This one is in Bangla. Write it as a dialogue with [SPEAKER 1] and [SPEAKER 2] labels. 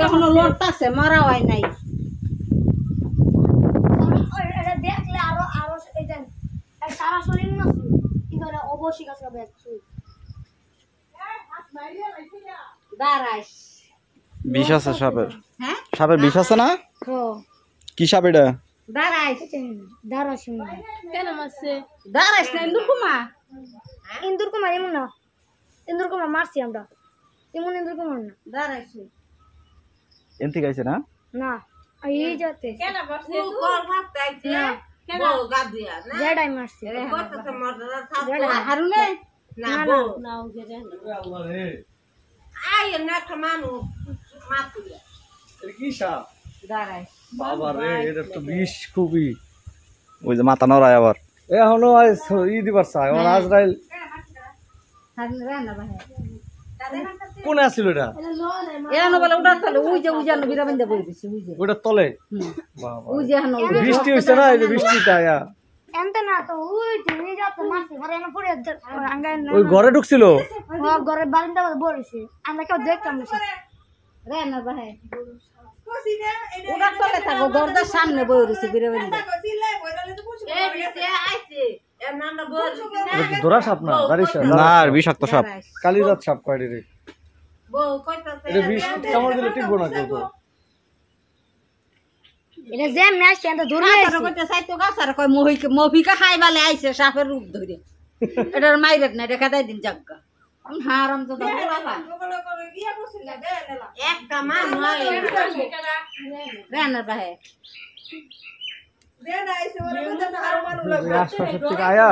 [SPEAKER 1] এখনো লড়তাছে মারা হয় নাই
[SPEAKER 2] এটা দেখলে আরো আরো এই দেন সারা শরীর না কিন্তু এটা অবশ্যই কাছে হবে
[SPEAKER 1] দাঁড়াইস
[SPEAKER 3] বিষ আছে সাপের
[SPEAKER 1] হ্যাঁ
[SPEAKER 3] সাপের বিষ আছে না কি সাপ এটা
[SPEAKER 1] দাঁড়াইস
[SPEAKER 2] দাঁড়াস কেন মারছে
[SPEAKER 1] দাঁড়াইস না
[SPEAKER 2] ইন্দুর কুমার এমন না ইন্দুর কুমার মারছি আমরা এমন ইন্দুর কুমার না
[SPEAKER 1] দাঁড়াইস
[SPEAKER 3] এন থেকে আইছে না
[SPEAKER 2] না এই যাতে
[SPEAKER 1] কেন বসে কল ভাবতে আইছে কেন গা দিয়া না
[SPEAKER 2] জেডাই মারছি
[SPEAKER 1] কততে মরদা থাকো হারুনে না বউ না ও যে আল্লাহ রে আই না খামানু মাতুয়া
[SPEAKER 3] এটা কি সাপ
[SPEAKER 1] দাঁড়াইস
[SPEAKER 3] বাবা রে এটা তো বিষ খুবই ওই যে মাথা নড়ায় আবার এখনো ই দিবার চাই ওর আজরাইল কোন আছিল এটা
[SPEAKER 1] এনো বলে উড়া তলে ওই যে উজানো বিরাবেন দে বই দিছি ওই যে
[SPEAKER 3] ওটা তলে বাবা
[SPEAKER 1] ওই যে এনো
[SPEAKER 3] বৃষ্টি হইছে না এই যে বৃষ্টিটা আয়া
[SPEAKER 2] এনতে না তো ওই তুমি যাতে মারছি ঘরে এনে পড়ে আঙ্গায় না
[SPEAKER 3] ওই ঘরে ঢুকছিল
[SPEAKER 2] ঘরে বারান্দা বলেছে আমরা কেউ দেখতাম না
[SPEAKER 1] রে না ভাই উড়া তলে থাকো দরজার সামনে বই রইছে বিরাবেন দে এই বিতে আইছে এর নামটা বই রইছে
[SPEAKER 3] ধরা সাপ না বাড়ির সাপ না আর বিষাক্ত সাপ কালিজাত সাপ কয়ডি রে
[SPEAKER 1] বউ কইতাছে
[SPEAKER 3] এটা বিষ কামড় দিলে টিকবো না কেউ তো
[SPEAKER 2] এটা যে ম্যাচ এনতে ধরে
[SPEAKER 1] গাছার কইতে চাইতো গাছার কই মহিকা খাইবালে আইছে সাপের রূপ ধরে এটার মাইরেত না এটা খাদাই দিন জাগা হারাম তো দাও বাবা একটা মান নয় রেনার বাহে
[SPEAKER 3] আশপাশের থেকে আয়া